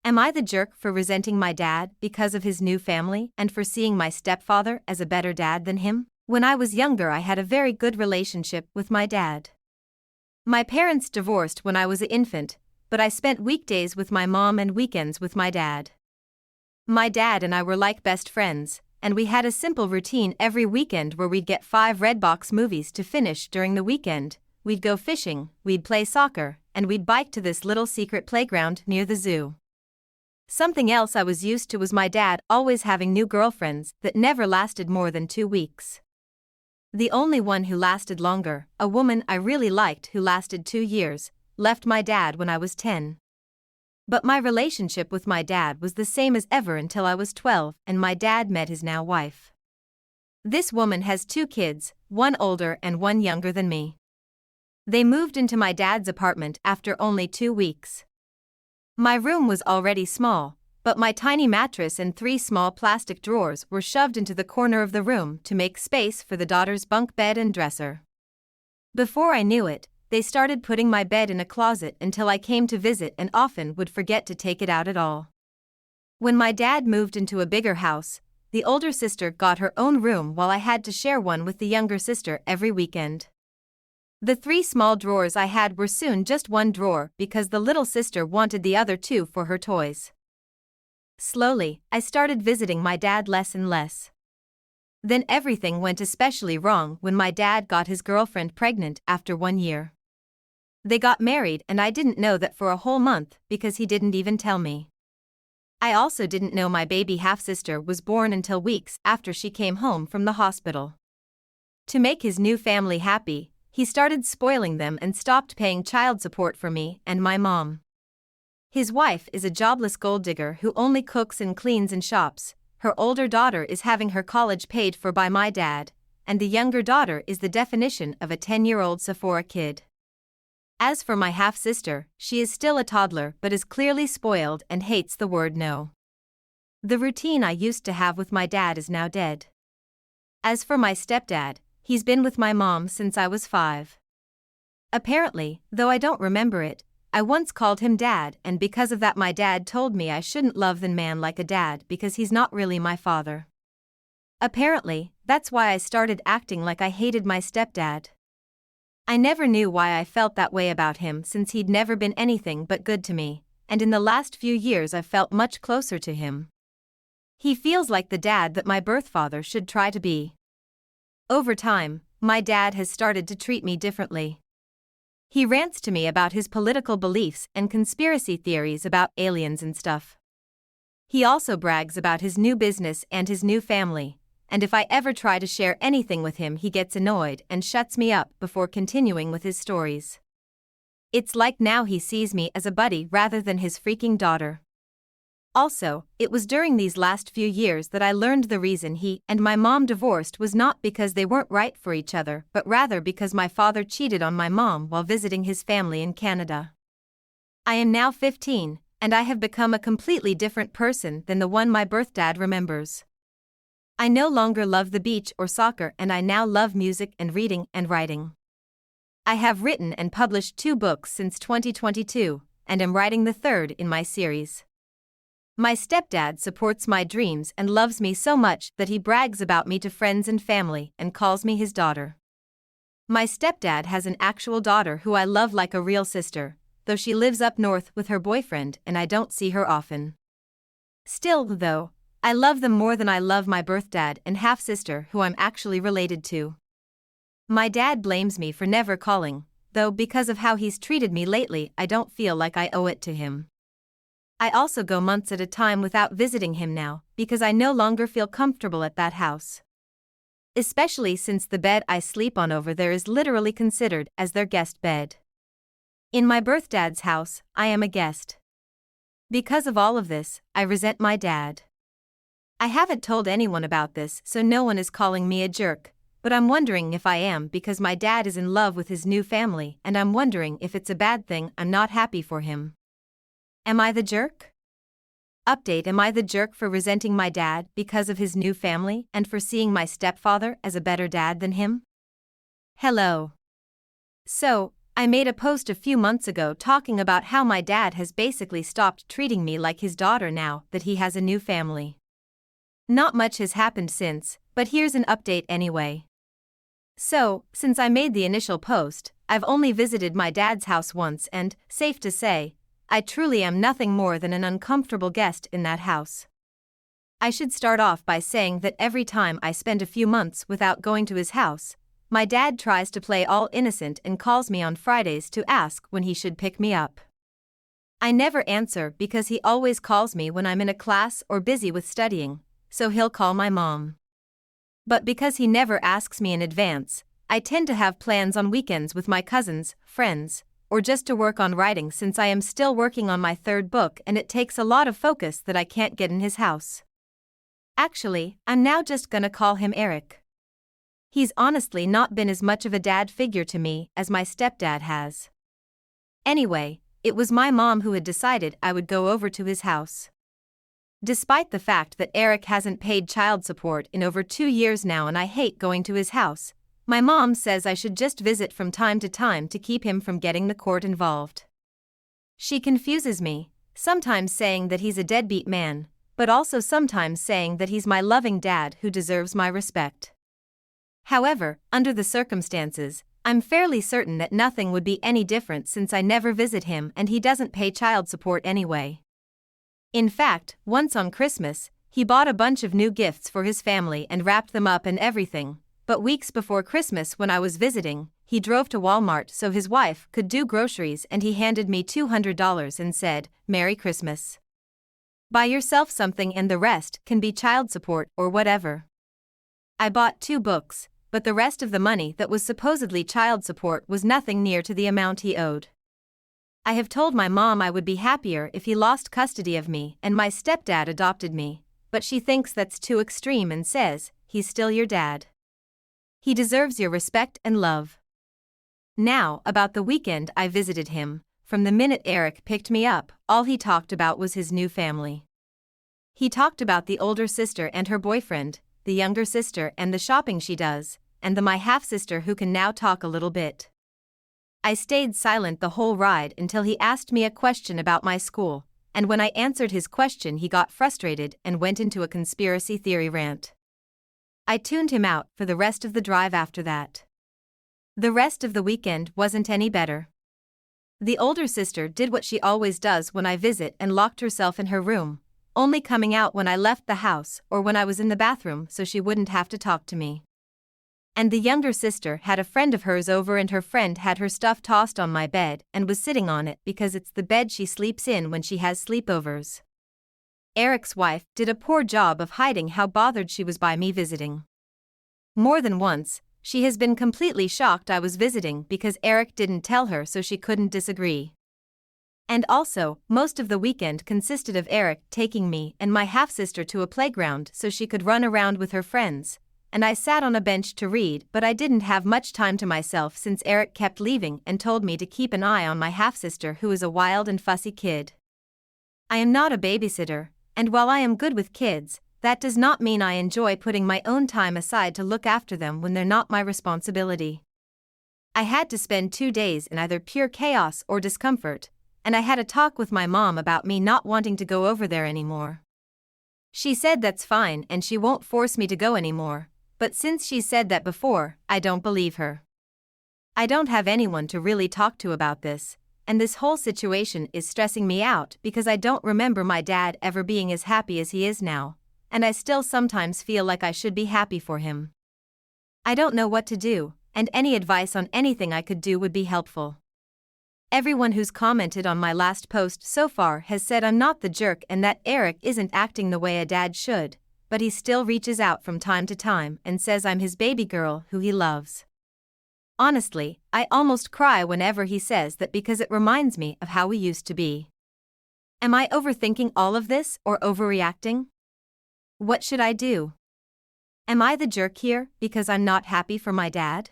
Am I the jerk for resenting my dad because of his new family and for seeing my stepfather as a better dad than him? When I was younger, I had a very good relationship with my dad. My parents divorced when I was an infant, but I spent weekdays with my mom and weekends with my dad. My dad and I were like best friends, and we had a simple routine every weekend where we'd get 5 Redbox movies to finish during the weekend. We'd go fishing, we'd play soccer, and we'd bike to this little secret playground near the zoo. Something else I was used to was my dad always having new girlfriends that never lasted more than 2 weeks. The only one who lasted longer, a woman I really liked who lasted 2 years, left my dad when I was 10. But my relationship with my dad was the same as ever until I was 12 and my dad met his now wife. This woman has 2 kids, one older and one younger than me. They moved into my dad's apartment after only 2 weeks. My room was already small, but my tiny mattress and 3 small plastic drawers were shoved into the corner of the room to make space for the daughter's bunk bed and dresser. Before I knew it, they started putting my bed in a closet until I came to visit and often would forget to take it out at all. When my dad moved into a bigger house, the older sister got her own room while I had to share one with the younger sister every weekend. The 3 small drawers I had were soon just 1 drawer because the little sister wanted the other 2 for her toys. Slowly, I started visiting my dad less and less. Then everything went especially wrong when my dad got his girlfriend pregnant after 1 year. They got married and I didn't know that for a whole month because he didn't even tell me. I also didn't know my baby half-sister was born until weeks after she came home from the hospital. To make his new family happy, he started spoiling them and stopped paying child support for me and my mom. His wife is a jobless gold digger who only cooks and cleans and shops. Her older daughter is having her college paid for by my dad, and the younger daughter is the definition of a 10-year-old Sephora kid. As for my half-sister, she is still a toddler but is clearly spoiled and hates the word no. The routine I used to have with my dad is now dead. As for my stepdad, he's been with my mom since I was 5. Apparently, though I don't remember it, I once called him dad, and because of that my dad told me I shouldn't love the man like a dad because he's not really my father. Apparently, that's why I started acting like I hated my stepdad. I never knew why I felt that way about him since he'd never been anything but good to me, and in the last few years I've felt much closer to him. He feels like the dad that my birth father should try to be. Over time, my dad has started to treat me differently. He rants to me about his political beliefs and conspiracy theories about aliens and stuff. He also brags about his new business and his new family, and if I ever try to share anything with him he gets annoyed and shuts me up before continuing with his stories. It's like now he sees me as a buddy rather than his freaking daughter. Also, it was during these last few years that I learned the reason he and my mom divorced was not because they weren't right for each other, but rather because my father cheated on my mom while visiting his family in Canada. I am now 15, and I have become a completely different person than the one my birth dad remembers. I no longer love the beach or soccer, and I now love music and reading and writing. I have written and published 2 books since 2022, and am writing the 3rd in my series. My stepdad supports my dreams and loves me so much that he brags about me to friends and family and calls me his daughter. My stepdad has an actual daughter who I love like a real sister, though she lives up north with her boyfriend and I don't see her often. Still, though, I love them more than I love my birth dad and half-sister who I'm actually related to. My dad blames me for never calling, though because of how he's treated me lately I don't feel like I owe it to him. I also go months at a time without visiting him now, because I no longer feel comfortable at that house. Especially since the bed I sleep on over there is literally considered as their guest bed. In my birth dad's house, I am a guest. Because of all of this, I resent my dad. I haven't told anyone about this, so no one is calling me a jerk, but I'm wondering if I am because my dad is in love with his new family and I'm wondering if it's a bad thing I'm not happy for him. Am I the jerk? Update: Am I the jerk for resenting my dad because of his new family and for seeing my stepfather as a better dad than him? Hello. So, I made a post a few months ago talking about how my dad has basically stopped treating me like his daughter now that he has a new family. Not much has happened since, but here's an update anyway. So, since I made the initial post, I've only visited my dad's house once and, safe to say, I truly am nothing more than an uncomfortable guest in that house. I should start off by saying that every time I spend a few months without going to his house, my dad tries to play all innocent and calls me on Fridays to ask when he should pick me up. I never answer because he always calls me when I'm in a class or busy with studying, so he'll call my mom. But because he never asks me in advance, I tend to have plans on weekends with my cousins, friends, or just to work on writing since I am still working on my third book and it takes a lot of focus that I can't get in his house. Actually, I'm now just gonna call him Eric. He's honestly not been as much of a dad figure to me as my stepdad has. Anyway, it was my mom who had decided I would go over to his house. Despite the fact that Eric hasn't paid child support in over 2 years now and I hate going to his house, my mom says I should just visit from time to time to keep him from getting the court involved. She confuses me, sometimes saying that he's a deadbeat man, but also sometimes saying that he's my loving dad who deserves my respect. However, under the circumstances, I'm fairly certain that nothing would be any different since I never visit him and he doesn't pay child support anyway. In fact, once on Christmas, he bought a bunch of new gifts for his family and wrapped them up and everything, but weeks before Christmas when I was visiting, he drove to Walmart so his wife could do groceries and he handed me $200 and said, "Merry Christmas. Buy yourself something and the rest can be child support or whatever." I bought 2 books, but the rest of the money that was supposedly child support was nothing near to the amount he owed. I have told my mom I would be happier if he lost custody of me and my stepdad adopted me, but she thinks that's too extreme and says, he's still your dad. He deserves your respect and love. Now, about the weekend I visited him, from the minute Eric picked me up, all he talked about was his new family. He talked about the older sister and her boyfriend, the younger sister and the shopping she does, and the my half-sister who can now talk a little bit. I stayed silent the whole ride until he asked me a question about my school, and when I answered his question he got frustrated and went into a conspiracy theory rant. I tuned him out for the rest of the drive after that. The rest of the weekend wasn't any better. The older sister did what she always does when I visit and locked herself in her room, only coming out when I left the house or when I was in the bathroom so she wouldn't have to talk to me. And the younger sister had a friend of hers over and her friend had her stuff tossed on my bed and was sitting on it because it's the bed she sleeps in when she has sleepovers. Eric's wife did a poor job of hiding how bothered she was by me visiting. More than once, she has been completely shocked I was visiting because Eric didn't tell her so she couldn't disagree. And also, most of the weekend consisted of Eric taking me and my half-sister to a playground so she could run around with her friends, and I sat on a bench to read but I didn't have much time to myself since Eric kept leaving and told me to keep an eye on my half-sister who is a wild and fussy kid. I am not a babysitter, and while I am good with kids, that does not mean I enjoy putting my own time aside to look after them when they're not my responsibility. I had to spend 2 days in either pure chaos or discomfort, and I had a talk with my mom about me not wanting to go over there anymore. She said that's fine and she won't force me to go anymore, but since she said that before, I don't believe her. I don't have anyone to really talk to about this, and this whole situation is stressing me out because I don't remember my dad ever being as happy as he is now, and I still sometimes feel like I should be happy for him. I don't know what to do, and any advice on anything I could do would be helpful. Everyone who's commented on my last post so far has said I'm not the jerk and that Eric isn't acting the way a dad should, but he still reaches out from time to time and says I'm his baby girl who he loves. Honestly, I almost cry whenever he says that because it reminds me of how we used to be. Am I overthinking all of this or overreacting? What should I do? Am I the jerk here because I'm not happy for my dad?